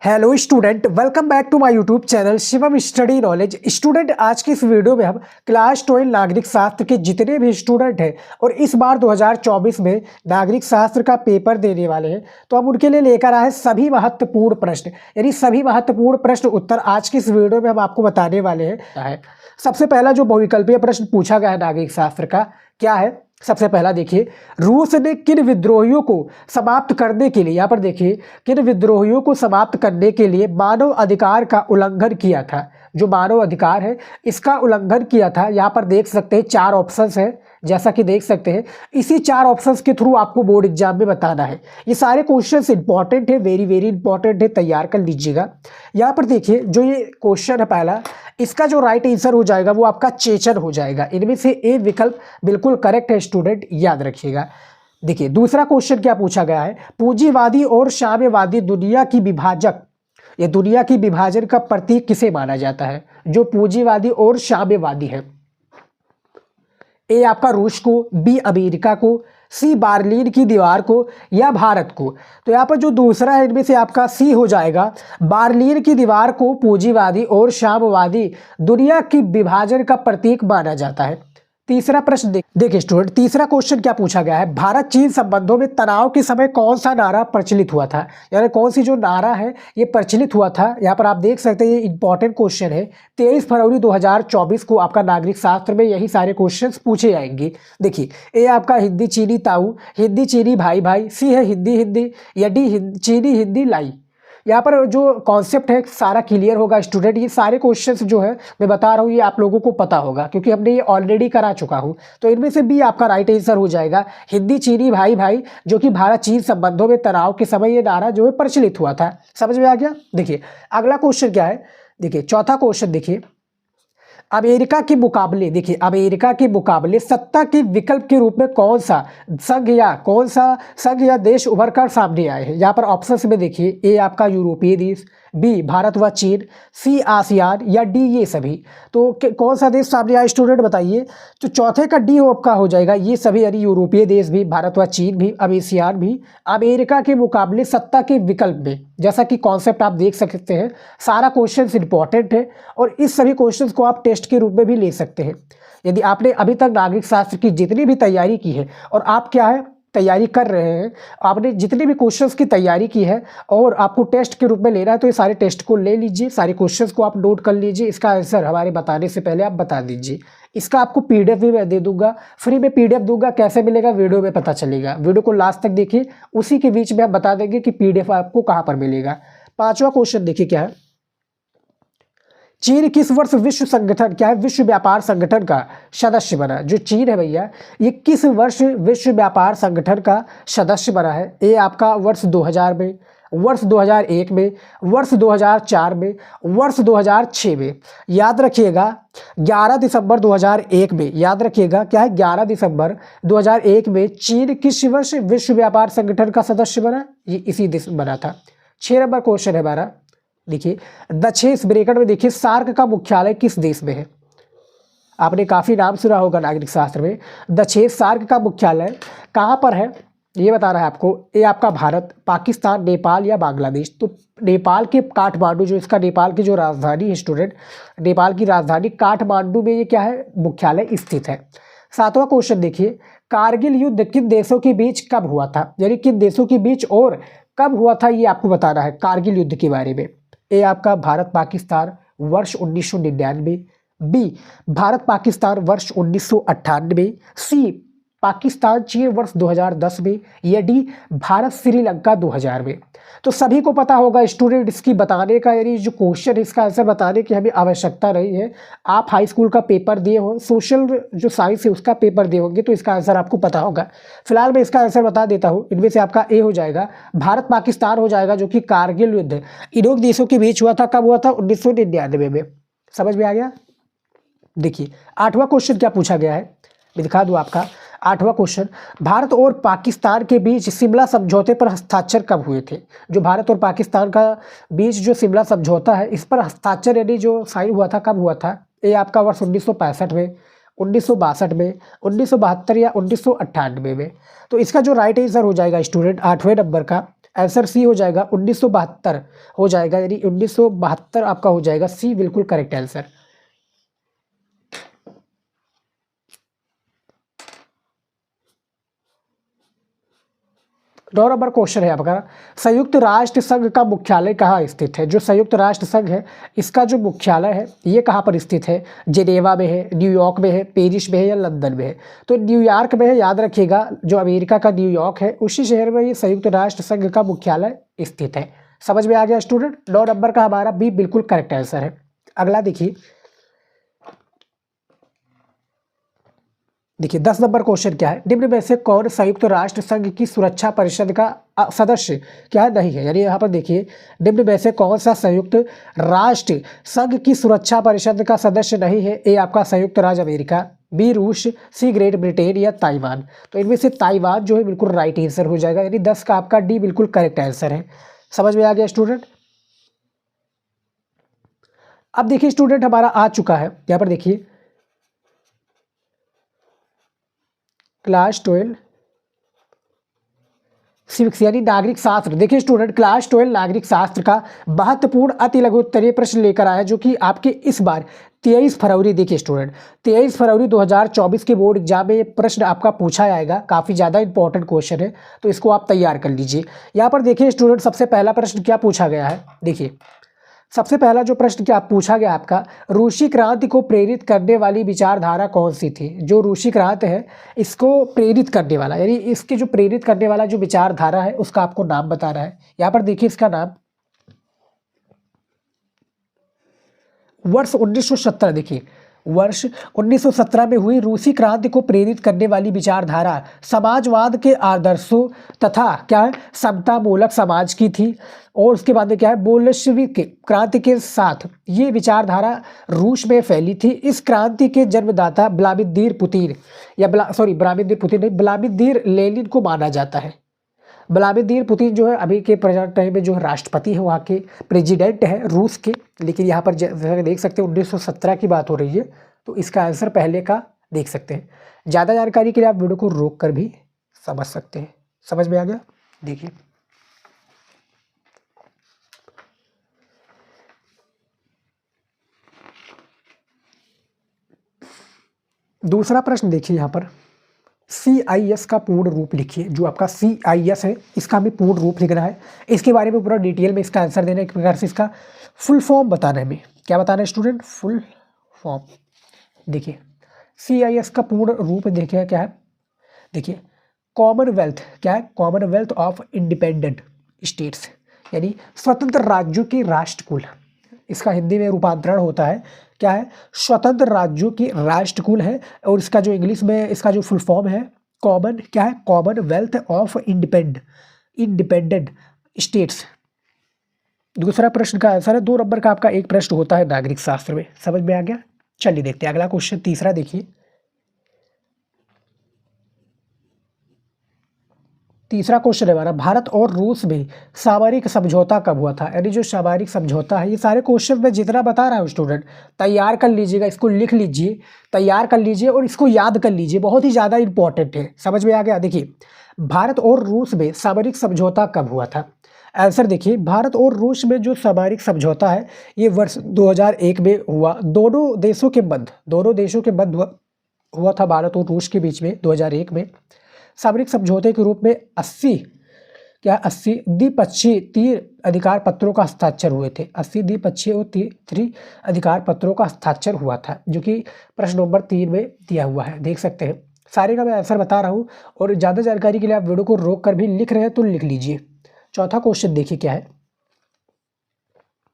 Hello student, welcome back to my YouTube channel Shivam study knowledge. Student, आज की इस video में हम क्लास 12 नागरिक शास्त्र के जितने भी स्टूडेंट हैं और इस बार 2024 में नागरिक शास्त्र का पेपर देने वाले हैं, तो हम उनके लिए लेकर आए सभी महत्वपूर्ण प्रश्न, यानी सभी महत्वपूर्ण प्रश्न उत्तर आज की इस वीडियो में हम आपको बताने वाले हैं। सबसे पहला जो बहुविकल्पीय प्रश्न पूछा गया है नागरिक शास्त्र का, क्या है? सबसे पहला देखिए, रूस ने किन विद्रोहियों को समाप्त करने के लिए, यहाँ पर देखिए, किन विद्रोहियों को समाप्त करने के लिए मानव अधिकार का उल्लंघन किया था? जो मानव अधिकार है इसका उल्लंघन किया था। यहाँ पर देख सकते हैं 4 ऑप्शंस है, जैसा कि देख सकते हैं। इसी 4 ऑप्शंस के थ्रू आपको बोर्ड एग्जाम में बताना है। ये सारे क्वेश्चंस इंपॉर्टेंट है, वेरी वेरी इंपॉर्टेंट है, तैयार कर लीजिएगा। यहाँ पर देखिए, जो ये क्वेश्चन है पहला, इसका जो राइट आंसर हो जाएगा वो आपका चेचन हो जाएगा। इनमें से ए विकल्प बिल्कुल करेक्ट है स्टूडेंट, याद रखिएगा। देखिए दूसरा क्वेश्चन क्या पूछा गया है, पूंजीवादी और साम्यवादी दुनिया की विभाजक, ये दुनिया की विभाजन का प्रतीक किसे माना जाता है? जो पूंजीवादी और साम्यवादी है। ए आपका रूस को, बी अमेरिका को, सी बर्लिन की दीवार को, या भारत को। तो यहाँ पर जो दूसरा है इनमें से आपका सी हो जाएगा। बर्लिन की दीवार को पूंजीवादी और साम्यवादी दुनिया की विभाजन का प्रतीक माना जाता है। तीसरा प्रश्न देखिए स्टूडेंट, तीसरा क्वेश्चन क्या पूछा गया है, भारत चीन संबंधों में तनाव के समय कौन सा नारा प्रचलित हुआ था? यानी कौन सी जो नारा है ये प्रचलित हुआ था? यहाँ पर आप देख सकते हैं, ये इंपॉर्टेंट क्वेश्चन है। 23 फरवरी 2024 को आपका नागरिक शास्त्र में यही सारे क्वेश्चंस पूछे जाएंगे। देखिए, ए आपका हिंदी चीनी ताऊ, हिंदी चीनी भाई भाई, सी है हिंदी हिंदी, या डी चीनी हिंदी लाई। यहाँ पर जो कॉन्सेप्ट है सारा क्लियर होगा स्टूडेंट। ये सारे क्वेश्चंस जो है मैं बता रहा हूँ ये आप लोगों को पता होगा, क्योंकि हमने ये ऑलरेडी करा चुका हूँ। तो इनमें से बी आपका राइट आंसर हो जाएगा, हिंदी चीनी भाई भाई, जो कि भारत चीन संबंधों में तनाव के समय ये नारा जो है प्रचलित हुआ था। समझ में आ गया? देखिए अगला क्वेश्चन क्या है, देखिए चौथा क्वेश्चन देखिए, अमेरिका के मुकाबले, देखिए अमेरिका के मुकाबले सत्ता के विकल्प के रूप में कौन सा संघ या देश उभर कर सामने आए हैं? यहाँ पर ऑप्शंस में देखिए, ए आपका यूरोपीय देश, बी भारत व चीन, सी आसियान, या डी ये सभी। तो कौन सा देश सामने आया स्टूडेंट बताइए? तो चौथे का डी आपका हो जाएगा ये सभी, यानी यूरोपीय देश भी, भारत व चीन भी, आसियान भी, अमेरिका के मुकाबले सत्ता के विकल्प में। जैसा कि कॉन्सेप्ट आप देख सकते हैं, सारा क्वेश्चन इंपॉर्टेंट है और इस सभी क्वेश्चन को आप टेस्ट के रूप में भी ले सकते हैं। यदि आपने अभी तक नागरिक शास्त्र की जितनी भी तैयारी की है और आप क्या है तैयारी कर रहे हैं, आपने जितने भी क्वेश्चंस की तैयारी की है और आपको टेस्ट के रूप में लेना है, तो ये सारे टेस्ट को ले लीजिए, सारे क्वेश्चंस को आप नोट कर लीजिए। इसका आंसर हमारे बताने से पहले आप बता दीजिए। इसका आपको पीडीएफ भी मैं दे दूंगा, फ्री में पीडीएफ दूंगा। कैसे मिलेगा वीडियो में पता चलेगा, वीडियो को लास्ट तक देखिए, उसी के बीच में आप बता देंगे कि पीडीएफ आपको कहाँ पर मिलेगा। पांचवा क्वेश्चन देखिए क्या है, चीन किस वर्ष विश्व संगठन, क्या है, विश्व व्यापार संगठन का सदस्य बना? जो चीन है भैया, ये किस वर्ष विश्व व्यापार संगठन का सदस्य बना है? ए आपका वर्ष 2000 में, वर्ष 2001 में, वर्ष 2004 में, वर्ष 2006 में। याद रखिएगा 11 दिसंबर 2001 में, याद रखिएगा क्या है, 11 दिसंबर 2001 में चीन किस वर्ष विश्व व्यापार संगठन का सदस्य बना? ये इसी दिन बना था। 6 नंबर क्वेश्चन है हमारा, देखिए दक्षिण इस ब्रैकेट में देखिए, सार्क का मुख्यालय किस देश में है? आपने काफी नाम सुना होगा नागरिक शास्त्र में। दक्षिण सार्क का मुख्यालय कहाँ पर है ये बता रहा है आपको। ये आपका भारत, पाकिस्तान, नेपाल, या बांग्लादेश। तो नेपाल के काठमांडू, जो इसका नेपाल की जो राजधानी है स्टूडेंट, नेपाल की राजधानी काठमांडू में ये क्या है, मुख्यालय स्थित है। 7वां क्वेश्चन देखिए, कारगिल युद्ध किन देशों के बीच कब हुआ था? यानी किन देशों के बीच और कब हुआ था ये आपको बताना है कारगिल युद्ध के बारे में। ए आपका भारत पाकिस्तान वर्ष 1999, बी भारत पाकिस्तान वर्ष 1998, सी पाकिस्तान चीन वर्ष 2010 में, या डी भारत श्रीलंका 2000 में। तो सभी को पता होगा स्टूडेंट, इसकी बताने का, यानी जो क्वेश्चन है इसका आंसर बताने की हमें आवश्यकता नहीं है। आप हाई स्कूल का पेपर दिए हो, सोशल जो साइंस है उसका पेपर दिए होंगे, तो इसका आंसर आपको पता होगा। फिलहाल मैं इसका आंसर बता देता हूँ। इनमें से आपका ए हो जाएगा, भारत पाकिस्तान हो जाएगा, जो कि कारगिल युद्ध इन देशों के बीच हुआ था। कब हुआ था? 1999 में। समझ में आ गया? देखिए 8वां क्वेश्चन क्या पूछा गया है, मैं दिखा दूँ आपका। 8वां क्वेश्चन, भारत और पाकिस्तान के बीच शिमला समझौते पर हस्ताक्षर कब हुए थे? जो भारत और पाकिस्तान का बीच जो शिमला समझौता है, इस पर हस्ताक्षर यानी जो साइन हुआ था, कब हुआ था? ये आपका वर्ष 1965 में, 1962 में, 1972 या 1998 में। तो इसका जो राइट आंसर हो जाएगा स्टूडेंट 8वें नंबर का, आंसर सी हो जाएगा, 1972 हो जाएगा, यानी 1972 आपका हो जाएगा सी, बिल्कुल करेक्ट आंसर। 9 नंबर क्वेश्चन है आपका, संयुक्त राष्ट्र संघ का मुख्यालय कहाँ स्थित है? जो संयुक्त राष्ट्र संघ है इसका जो मुख्यालय है ये कहाँ पर स्थित है? जेनेवा में है, न्यूयॉर्क में है, पेरिस में है या लंदन में है? तो न्यूयॉर्क में है, याद रखिएगा, जो अमेरिका का न्यूयॉर्क है उसी शहर में ये संयुक्त राष्ट्र संघ का मुख्यालय स्थित है। समझ में आ गया स्टूडेंट? 9 नंबर का हमारा बी बिल्कुल करेक्ट आंसर है। अगला देखिए, 10 नंबर क्वेश्चन क्या है? निम्न में से कौन संयुक्त राष्ट्र संघ की सुरक्षा परिषद का सदस्य क्या है नहीं है? यानी यहाँ पर देखिए, निम्न में से कौन सा संयुक्त राष्ट्र संघ की सुरक्षा परिषद का सदस्य नहीं है? ए आपका संयुक्त राज्य अमेरिका, बी रूस, सी ग्रेट ब्रिटेन या ताइवान। तो इनमें से ताइवान जो है बिल्कुल राइट आंसर हो जाएगा, यानी 10 का आपका डी बिल्कुल करेक्ट आंसर है। समझ में आ गया स्टूडेंट? अब देखिए स्टूडेंट, हमारा आ चुका है यहाँ पर, देखिए क्लास 12 सिविक्स यानी नागरिक शास्त्र। देखिए स्टूडेंट, क्लास 12 नागरिक शास्त्र का महत्वपूर्ण अति लघु उत्तरीय प्रश्न लेकर आया, जो कि आपके इस बार 23 फरवरी, देखिए स्टूडेंट 23 फरवरी 2024 के बोर्ड एग्जाम में ये प्रश्न आपका पूछा जाएगा। काफ़ी ज़्यादा इंपॉर्टेंट क्वेश्चन है, तो इसको आप तैयार कर लीजिए। यहाँ पर देखिए स्टूडेंट, सबसे पहला प्रश्न क्या पूछा गया है? देखिए सबसे पहला जो प्रश्न क्या पूछा गया आपका, रूसी क्रांति को प्रेरित करने वाली विचारधारा कौन सी थी? जो रूसी क्रांति है इसको प्रेरित करने वाला, यानी इसके जो प्रेरित करने वाला जो विचारधारा है उसका आपको नाम बताना है। यहाँ पर देखिए इसका नाम, वर्ष 1917, देखिए वर्ष 1917 में हुई रूसी क्रांति को प्रेरित करने वाली विचारधारा समाजवाद के आदर्शों तथा क्या है, समतामूलक समाज की थी। और उसके बाद में क्या है, बोल्शेविक क्रांति के साथ ये विचारधारा रूस में फैली थी। इस क्रांति के जन्मदाता व्लादिमीर पुतिन या व्लादिमीर पुतिन नहीं, व्लादिमीर लेनिन को माना जाता है। व्लादिमीर पुतिन जो है अभी के प्रेजेंट टाइम में जो है राष्ट्रपति है, वहाँ के प्रेसिडेंट है रूस के। लेकिन यहाँ पर जैसे देख सकते हैं 1917 की बात हो रही है, तो इसका आंसर पहले का देख सकते हैं। ज़्यादा जानकारी के लिए आप वीडियो को रोक कर भी समझ सकते हैं। समझ में आ गया? देखिए दूसरा प्रश्न, देखिए यहाँ पर CIS का पूर्ण रूप लिखिए। जो आपका CIS है इसका हमें पूर्ण रूप लिखना है। इसके बारे में पूरा डिटेल में इसका आंसर देना है, एक प्रकार से इसका फुल फॉर्म बताना है। हमें क्या बताना है स्टूडेंट? Full form. देखिए CIS का पूर्ण रूप देखिए क्या है? देखिए कॉमनवेल्थ, क्या है? कॉमनवेल्थ ऑफ इंडिपेंडेंट स्टेट्स, यानी स्वतंत्र राज्यों की राष्ट्रकुल। इसका हिंदी में रूपांतरण होता है, क्या है? स्वतंत्र राज्यों की राष्ट्रकुल है। और इसका जो इंग्लिश में इसका जो फुल फॉर्म है, कॉमन, क्या है? Commonwealth of independent states. दूसरा प्रश्न का आंसर है। 2 नंबर का आपका एक प्रश्न होता है नागरिक शास्त्र में। समझ में आ गया? चलिए देखते हैं अगला क्वेश्चन, तीसरा देखिए। तीसरा क्वेश्चन है हमारा, भारत और रूस में सामरिक समझौता कब हुआ था? यानी जो सामरिक समझौता है, ये सारे क्वेश्चन में जितना बता रहा हूँ स्टूडेंट तैयार कर लीजिएगा, इसको लिख लीजिए, तैयार कर लीजिए और इसको याद कर लीजिए, बहुत ही ज़्यादा इंपॉर्टेंट है। समझ में आ गया? देखिए भारत और रूस में सामरिक समझौता कब हुआ था? आंसर देखिए, भारत और रूस में जो सामरिक समझौता है ये वर्ष 2001 में हुआ। दोनों देशों के मध्य हुआ था, भारत और रूस के बीच में 2001 में। सामरिक समझौते के रूप में 80 द्विपक्षीय 3 अधिकार पत्रों का हस्ताक्षर हुए थे। 80 द्विपक्षीय और 3 अधिकार पत्रों का हस्ताक्षर हुआ था, जो कि प्रश्न नंबर 3 में दिया हुआ है, देख सकते हैं। सारे का मैं आंसर बता रहा हूँ, और ज़्यादा जानकारी के लिए आप वीडियो को रोक कर भी लिख रहे हैं तो लिख लीजिए। चौथा क्वेश्चन देखिए क्या है।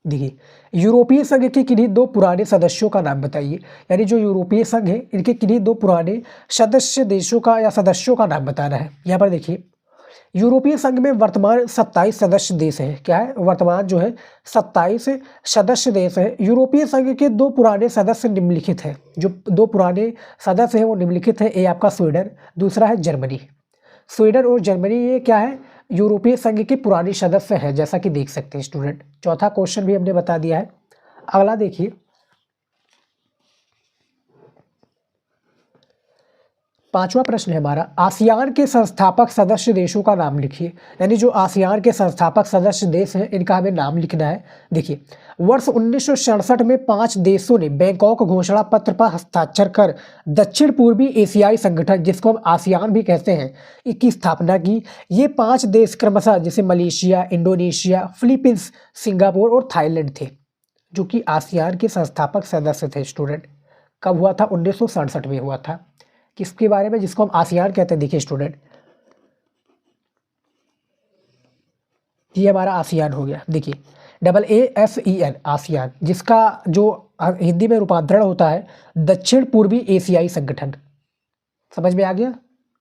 देखिए यूरोपीय संघ के किन्हीं 2 पुराने सदस्यों का नाम बताइए। यानी जो यूरोपीय संघ है इनके किन्हीं 2 पुराने सदस्य देशों का या सदस्यों का नाम बताना है। यहाँ पर देखिए यूरोपीय संघ में वर्तमान 27 सदस्य देश हैं। क्या है? वर्तमान जो है 27 सदस्य देश है। यूरोपीय संघ के 2 पुराने सदस्य निम्नलिखित हैं। जो 2 पुराने सदस्य हैं वो निम्नलिखित है। ए आपका स्वीडन, दूसरा है जर्मनी। स्वीडन और जर्मनी ये क्या है? यूरोपीय संघ के पुराने सदस्य है, जैसा कि देख सकते हैं स्टूडेंट। चौथा क्वेश्चन भी हमने बता दिया है। अगला देखिए पांचवा प्रश्न है हमारा, आसियान के संस्थापक सदस्य देशों का नाम लिखिए। यानी जो आसियान के संस्थापक सदस्य देश हैं इनका हमें नाम लिखना है। देखिए, वर्ष 1967 में 5 देशों ने बैंकॉक घोषणा पत्र पर हस्ताक्षर कर दक्षिण पूर्वी एशियाई संगठन, जिसको हम आसियान भी कहते हैं, की स्थापना की। ये 5 देश क्रमशः जैसे मलेशिया, इंडोनेशिया, फिलीपींस, सिंगापुर और थाईलैंड थे, जो कि आसियान के संस्थापक सदस्य थे। स्टूडेंट, कब हुआ था? 1967 में हुआ था। किसके बारे में? जिसको हम आसियान कहते हैं। देखिए स्टूडेंट, ये हमारा आसियान हो गया। देखिए, AASEAN, आसियान, जिसका जो हिंदी में रूपांतरण होता है दक्षिण पूर्वी एशियाई संगठन। समझ में आ गया?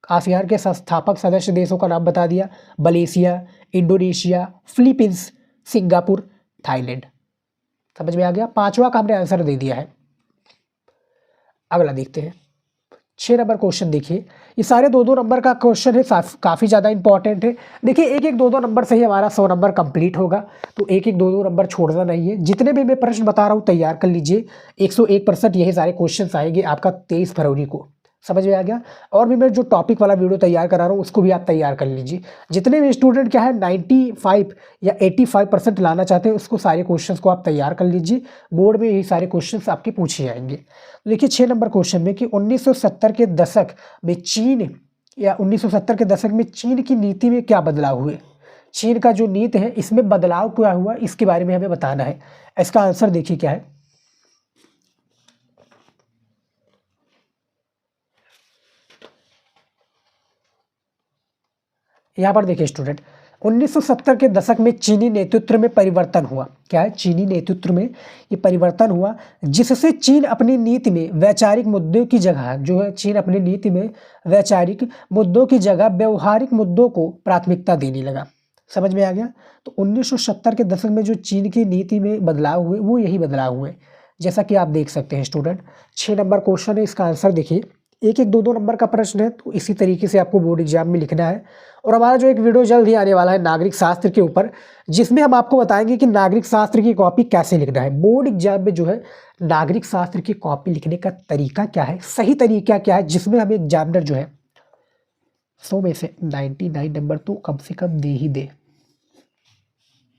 आसियान के संस्थापक सदस्य देशों का नाम बता दिया, Malaysia, Indonesia, Philippines, Singapore, Thailand. समझ में आ गया? पांचवा का हमने आंसर दे दिया है। अगला देखते हैं, 6 नंबर क्वेश्चन। देखिए, ये सारे 2-2 नंबर का क्वेश्चन है, काफ़ी ज़्यादा इंपॉर्टेंट है। देखिए, 1-1, 2-2 नंबर से ही हमारा 100 नंबर कंप्लीट होगा, तो 1-1, 2-2 नंबर छोड़ना नहीं है। जितने भी मैं प्रश्न बता रहा हूँ तैयार कर लीजिए। 101% यही सारे क्वेश्चन आएंगे आपका 23 फरवरी को। समझ में आ गया? और भी मैं जो टॉपिक वाला वीडियो तैयार करा रहा हूँ उसको भी आप तैयार कर लीजिए। जितने भी स्टूडेंट क्या है 95 या 85% लाना चाहते हैं, उसको सारे क्वेश्चंस को आप तैयार कर लीजिए। बोर्ड में यही सारे क्वेश्चंस आपके पूछे जाएंगे। देखिए 6 नंबर क्वेश्चन में कि 1970 के दशक में चीन या 1970 के दशक में चीन की नीति में क्या बदलाव हुए। चीन का जो नीति है इसमें बदलाव क्या हुआ, इसके बारे में हमें बताना है। इसका आंसर देखिए क्या है। यहाँ पर देखिए स्टूडेंट, 1970 के दशक में चीनी नेतृत्व में परिवर्तन हुआ। क्या है? चीनी नेतृत्व में ये परिवर्तन हुआ, जिससे चीन अपनी नीति में वैचारिक मुद्दों की जगह जो है, चीन अपनी नीति में वैचारिक मुद्दों की जगह व्यवहारिक मुद्दों को प्राथमिकता देने लगा। समझ में आ गया? तो 1970 के दशक में जो चीन की नीति में बदलाव हुए वो यही बदलाव हुए, जैसा कि आप देख सकते हैं स्टूडेंट। 6 नंबर क्वेश्चन है, इसका आंसर देखिए। 1-1, 2-2 नंबर का प्रश्न है, तो इसी तरीके से आपको बोर्ड एग्जाम में लिखना है। और हमारा जो एक वीडियो जल्द ही आने वाला है नागरिक शास्त्र के ऊपर, जिसमें हम आपको बताएंगे कि नागरिक शास्त्र की कॉपी कैसे लिखना है। बोर्ड एग्जाम में जो है नागरिक शास्त्र की कॉपी लिखने का तरीका क्या है, सही तरीका क्या है, जिसमें हमें एग्जामिनर जो है 100 में से 99 नंबर तो कम से कम दे ही दे।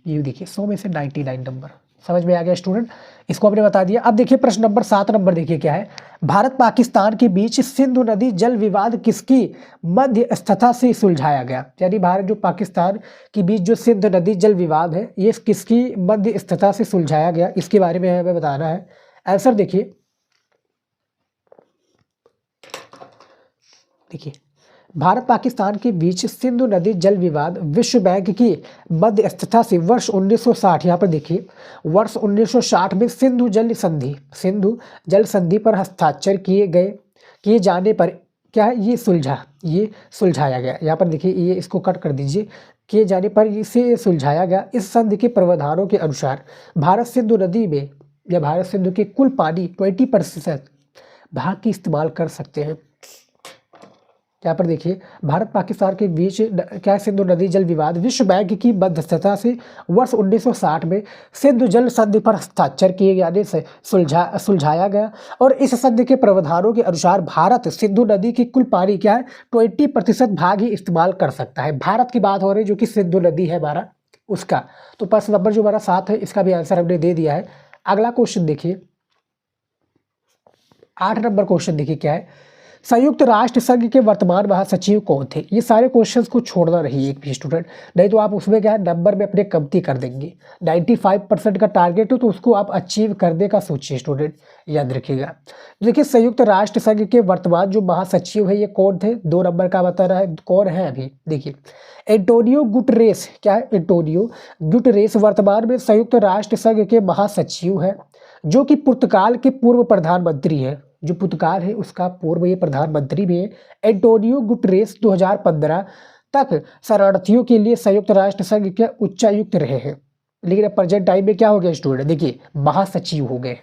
ये देखिए 100 में से 99 नंबर। समझ में आ गया स्टूडेंट? इसको हमने बता दिया। अब देखिए प्रश्न नंबर 7 नंबर देखिए क्या है। भारत पाकिस्तान के बीच सिंधु नदी जल विवाद किसकी मध्यस्थता से सुलझाया गया। यानी भारत जो पाकिस्तान के बीच जो सिंधु नदी जल विवाद है ये किसकी मध्यस्थता से सुलझाया गया, इसके बारे में हमें बताना है। आंसर देखिए, देखिए भारत पाकिस्तान के बीच सिंधु नदी जल विवाद विश्व बैंक की मध्यस्थता से वर्ष 1960, यहाँ पर देखिए वर्ष 1960 में सिंधु जल संधि पर हस्ताक्षर किए जाने पर क्या है, ये सुलझाया गया। यहाँ पर देखिए, ये इसको कट कर दीजिए, किए जाने पर इसे सुलझाया गया। इस संधि के प्रावधानों के अनुसार भारत सिंधु नदी में या भारत सिंधु के कुल पानी 20% भाग की इस्तेमाल कर सकते हैं। यहाँ पर देखिए भारत पाकिस्तान के बीच क्या सिंधु नदी जल विवाद विश्व बैंक की मध्यस्थता से वर्ष 1960 में सिंधु जल संधि पर हस्ताक्षर किए जाने से सुलझाया गया। और इस संधि के प्रावधानों के अनुसार भारत सिंधु नदी की कुल पानी क्या है 20% भाग ही इस्तेमाल कर सकता है। भारत की बात हो रही है जो कि सिंधु नदी है हमारा उसका। तो प्रश्न नंबर जो हमारा 7 है इसका भी आंसर हमने दे दिया है। अगला क्वेश्चन देखिए 8 नंबर क्वेश्चन देखिए क्या है। संयुक्त राष्ट्र संघ के वर्तमान महासचिव कौन थे। ये सारे क्वेश्चंस को छोड़ना नहीं एक भी स्टूडेंट, नहीं तो आप उसमें क्या है नंबर में अपने कमती कर देंगे। 95% का टारगेट हो तो उसको आप अचीव करने का सोचिए स्टूडेंट, याद रखिएगा। देखिए संयुक्त राष्ट्र संघ के वर्तमान जो महासचिव है ये कौन थे, 2 नंबर का बता रहा है कौन है अभी। देखिए एंटोनियो गुटरेस, क्या है एंटोनियो गुटरेस वर्तमान में संयुक्त राष्ट्र संघ के महासचिव है, जो कि पुर्तगाल के पूर्व प्रधानमंत्री है। जो पुर्तगाल है उसका पूर्व ये प्रधानमंत्री भी है। एंटोनियो गुटरेस 2015 तक शरणार्थियों के लिए संयुक्त राष्ट्र संघ के उच्चायुक्त रहे हैं, लेकिन अब प्रेजेंट टाइम में क्या हो गया स्टूडेंट, देखिए महासचिव हो गए।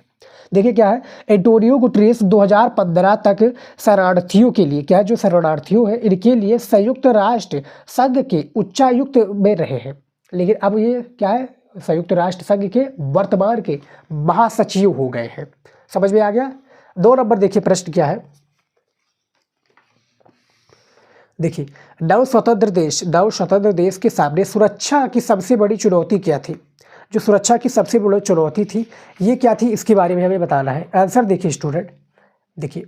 देखिए क्या है एंटोनियो गुटरेस 2015 तक शरणार्थियों के लिए क्या है, जो शरणार्थियों है इनके लिए संयुक्त राष्ट्र संघ के उच्चायुक्त में रहे हैं, लेकिन अब ये क्या है संयुक्त राष्ट्र संघ के वर्तमान के महासचिव हो गए हैं। समझ में आ गया। 2 नंबर देखिए प्रश्न क्या है। देखिए, नव स्वतंत्र देश के सामने सुरक्षा की सबसे बड़ी चुनौती क्या थी? जो सुरक्षा की सबसे बड़ी चुनौती थी, ये क्या थी, इसके बारे में हमें बताना है। आंसर देखिए स्टूडेंट, देखिए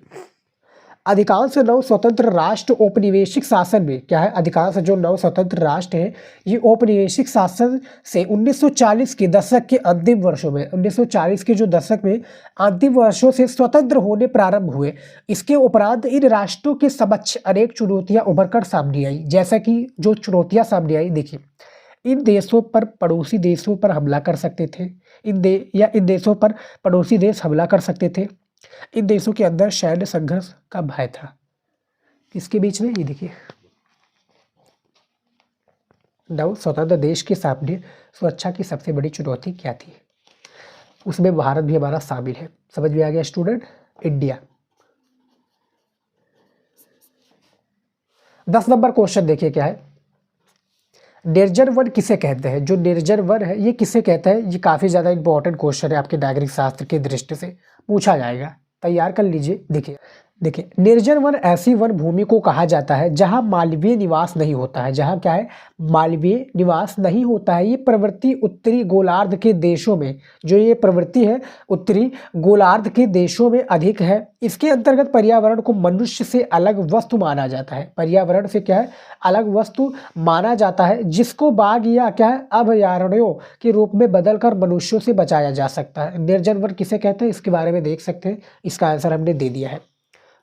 अधिकांश नव स्वतंत्र राष्ट्र औपनिवेशिक शासन में क्या है, अधिकांश जो नव स्वतंत्र राष्ट्र हैं ये औपनिवेशिक शासन से 1940 के दशक के अंतिम वर्षों में, 1940 के जो दशक में अंतिम वर्षों से स्वतंत्र होने प्रारंभ हुए। इसके उपरांत इन राष्ट्रों के समक्ष अनेक चुनौतियां उभर कर सामने आई। जैसा कि जो चुनौतियां सामने आई, देखिए इन देशों पर पड़ोसी देशों पर हमला कर सकते थे, इन देशों पर पड़ोसी देश हमला कर सकते थे। इन देशों के अंदर सैन्य संघर्ष का भय था। किसके बीच में? ये देखिए, नव स्वतंत्र देश के सामने सुरक्षा की सबसे बड़ी चुनौती क्या थी? उसमें भारत भी हमारा शामिल है। समझ में आ गया स्टूडेंट? इंडिया। 10 नंबर क्वेश्चन देखिए क्या है, निर्जन वन किसे कहते हैं? जो निर्जन वन है ये किसे कहते हैं? ये काफी ज्यादा इंपॉर्टेंट क्वेश्चन है, आपके नागरिक शास्त्र की दृष्टि से पूछा जाएगा, तैयार कर लीजिए। देखिए निर्जन वन ऐसी वन भूमि को कहा जाता है जहां मानवीय निवास नहीं होता है। जहां क्या है? मानवीय निवास नहीं होता है। ये प्रवृत्ति उत्तरी गोलार्ध के देशों में, जो ये प्रवृत्ति है उत्तरी गोलार्ध के देशों में अधिक है। इसके अंतर्गत पर्यावरण को मनुष्य से अलग वस्तु माना जाता है। पर्यावरण से क्या है? अलग वस्तु माना जाता है, जिसको बाघ या क्या है अभयारण्यों के रूप में बदलकर मनुष्यों से बचाया जा सकता है। निर्जन वन किसे कहते हैं, इसके बारे में देख सकते हैं। इसका आंसर हमने दे दिया है।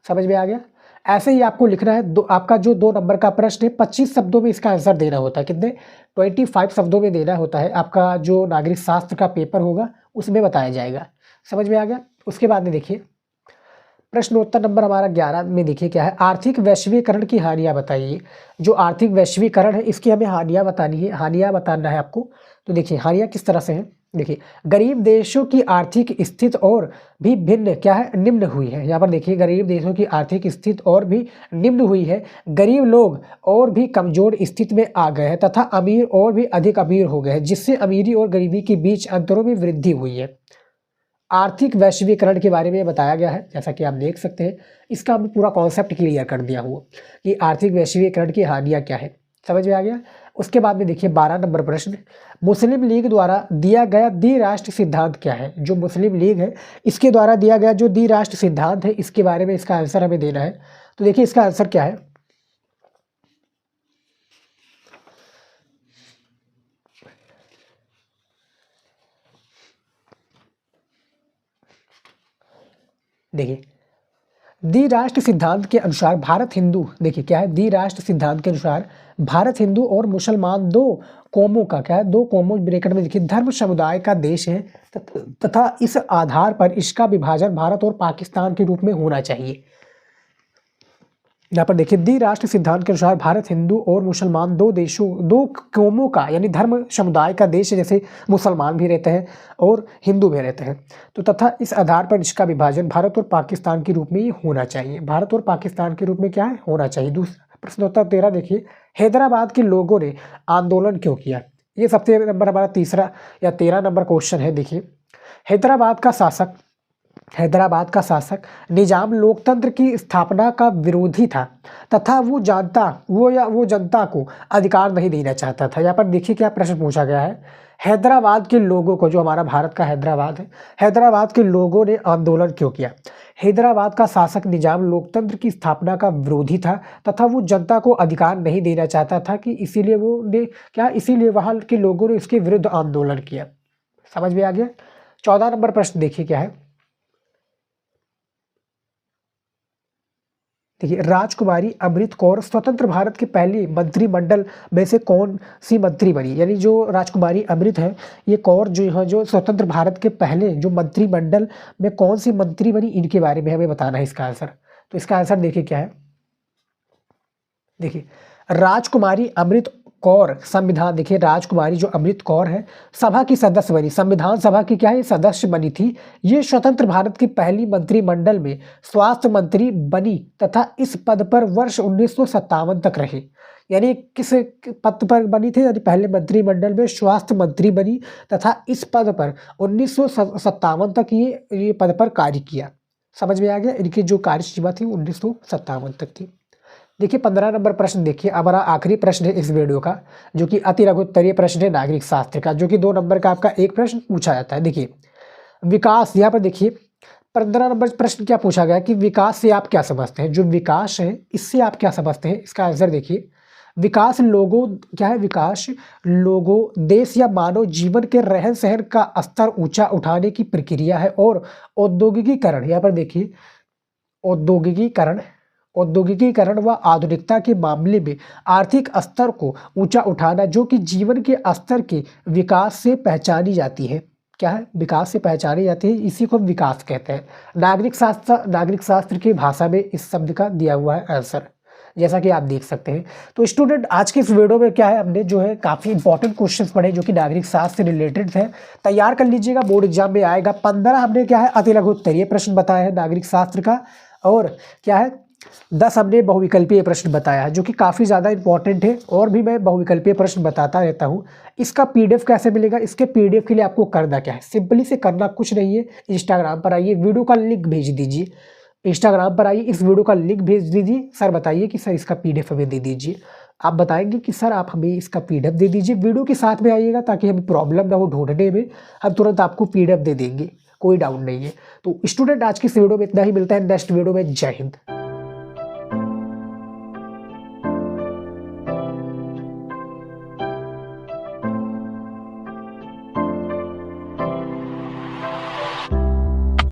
समझ में आ गया? ऐसे ही आपको लिखना है, आपका जो 2 नंबर का प्रश्न है 25 शब्दों में इसका आंसर देना होता है। कितने? 25 शब्दों में देना होता है। आपका जो नागरिक शास्त्र का पेपर होगा उसमें बताया जाएगा। समझ में आ गया? उसके बाद में देखिए प्रश्नोत्तर नंबर हमारा 11 में देखिए क्या है, आर्थिक वैश्वीकरण की हानियां बताइए। जो आर्थिक वैश्वीकरण है इसकी हमें हानियां बतानी है, हानियां बताना है आपको। तो देखिए हानियां किस तरह से हैं। देखिए गरीब देशों की आर्थिक स्थिति और भी भिन्न क्या है, निम्न हुई है। यहाँ पर देखिए गरीब देशों की आर्थिक स्थिति और भी निम्न हुई है। गरीब लोग और भी कमजोर स्थिति में आ गए हैं तथा अमीर और भी अधिक अमीर हो गए हैं, जिससे अमीरी और गरीबी के बीच अंतरों में वृद्धि हुई है। आर्थिक वैश्वीकरण के बारे में बताया गया है, जैसा कि आप देख सकते हैं। इसका हमने पूरा कॉन्सेप्ट क्लियर कर दिया हुआ कि आर्थिक वैश्वीकरण की हानियां क्या है। समझ में आ गया? उसके बाद में देखिए 12 नंबर प्रश्न, मुस्लिम लीग द्वारा दिया गया द्विराष्ट्र सिद्धांत क्या है? जो मुस्लिम लीग है इसके द्वारा दिया गया जो द्विराष्ट्र सिद्धांत है, इसके बारे में इसका आंसर हमें देना है। तो देखिए इसका आंसर क्या है, देखिए द्विराष्ट्र सिद्धांत के अनुसार भारत हिंदू, देखिए क्या है, द्विराष्ट्र सिद्धांत के अनुसार भारत हिंदू और मुसलमान दो कौमों का क्या है, दो कौमों ब्रैकेट में देखिए धर्म समुदाय का देश है तथा इस आधार पर इसका विभाजन भारत और पाकिस्तान के रूप में होना चाहिए। यहाँ पर देखिए द्विराष्ट्र सिद्धांत के अनुसार भारत हिंदू और मुसलमान दो कौमों का यानी धर्म समुदाय का देश है, जैसे मुसलमान भी रहते हैं और हिंदू भी रहते हैं। तो तथा इस आधार पर इसका विभाजन भारत और पाकिस्तान के रूप में ये होना चाहिए। भारत और पाकिस्तान के रूप में क्या है, होना चाहिए। दूसरा प्रश्नोत्तर 13 देखिए, हैदराबाद के लोगों ने आंदोलन क्यों किया? ये सबसे नंबर हमारा तीसरा या 13 नंबर क्वेश्चन है। देखिए हैदराबाद का शासक निजाम लोकतंत्र की स्थापना का विरोधी था तथा वो जनता को अधिकार नहीं देना चाहता था। यहाँ पर देखिए क्या प्रश्न पूछा गया है, हैदराबाद के लोगों को, जो हमारा भारत का हैदराबाद है, हैदराबाद के लोगों ने आंदोलन क्यों किया? हैदराबाद का शासक निजाम लोकतंत्र की स्थापना का विरोधी था तथा वो जनता को अधिकार नहीं देना चाहता था कि इसीलिए वहाँ के लोगों ने इसके विरुद्ध आंदोलन किया। समझ में आ गया? 14 नंबर प्रश्न देखिए क्या है, देखिए राजकुमारी अमृत कौर स्वतंत्र भारत के पहले मंत्रिमंडल में से कौन सी मंत्री बनी? यानी जो राजकुमारी अमृत है ये कौर जो है, जो स्वतंत्र भारत के पहले जो मंत्रिमंडल में कौन सी मंत्री बनी, इनके बारे में हमें बताना है इसका आंसर। तो इसका आंसर देखिए क्या है, देखिए राजकुमारी अमृत कौर संविधान, देखिए राजकुमारी जो अमृत कौर है सभा की सदस्य बनी, संविधान सभा की क्या है सदस्य बनी थी। ये स्वतंत्र भारत की पहली मंत्रिमंडल में स्वास्थ्य मंत्री बनी तथा इस पद पर वर्ष 1957 तक रही। यानी किस पद पर बनी थी? यानी पहले मंत्रिमंडल में स्वास्थ्य मंत्री बनी तथा इस पद पर 1957 तक ये पद पर कार्य किया। समझ में आ गया? इनकी जो कार्य सीमा थी 1957 तक थी। देखिए 15 नंबर प्रश्न देखिए, हमारा आखिरी प्रश्न है इस वीडियो का, जो कि अति लघु उत्तरीय प्रश्न है नागरिक शास्त्र का, जो कि 2 नंबर का आपका एक प्रश्न पूछा जाता है। देखिए विकास, यहाँ पर देखिए 15 नंबर प्रश्न क्या पूछा गया कि विकास से आप क्या समझते हैं, जो विकास है इससे आप क्या समझते हैं। इसका आंसर देखिए, विकास लोगों, क्या है विकास, लोगों, देश या मानव जीवन के रहन सहन का स्तर ऊंचा उठाने की प्रक्रिया है। और औद्योगिकीकरण, यहाँ पर देखिए औद्योगिकीकरण, औद्योगिकीकरण व आधुनिकता के मामले में आर्थिक स्तर को ऊंचा उठाना, जो कि जीवन के स्तर के विकास से पहचानी जाती है। क्या है, विकास से पहचानी जाती है, इसी को हम विकास कहते हैं। नागरिक शास्त्र की भाषा में इस शब्द का दिया हुआ है आंसर, जैसा कि आप देख सकते हैं। तो स्टूडेंट आज के इस वीडियो में क्या है, हमने जो है काफ़ी इंपॉर्टेंट क्वेश्चंस पढ़े जो कि नागरिक शास्त्र से रिलेटेड थे। तैयार कर लीजिएगा, बोर्ड एग्जाम में आएगा। 15 हमने क्या है अति लघु उत्तरीय प्रश्न बताया है नागरिक शास्त्र का, और क्या है 10 हमने बहुविकल्पीय प्रश्न बताया है, जो कि काफ़ी ज़्यादा इंपॉर्टेंट है। और भी मैं बहुविकल्पीय प्रश्न बताता रहता हूँ। इसका PDF कैसे मिलेगा, इसके PDF के लिए आपको करना क्या है, सिंपली से करना कुछ नहीं है, इंस्टाग्राम पर आइए, वीडियो का लिंक भेज दीजिए। इंस्टाग्राम पर आइए, इस वीडियो का लिंक भेज दीजिए, सर बताइए कि सर इसका PDF हमें दे दीजिए। आप बताएंगे कि सर आप हमें इसका PDF दे दीजिए, वीडियो के साथ में आइएगा ताकि हमें प्रॉब्लम ना हो ढूंढने में, हम तुरंत आपको PDF दे देंगे, कोई डाउट नहीं है। तो स्टूडेंट आज की इस वीडियो में इतना ही, मिलता है नेक्स्ट वीडियो में। जय हिंद।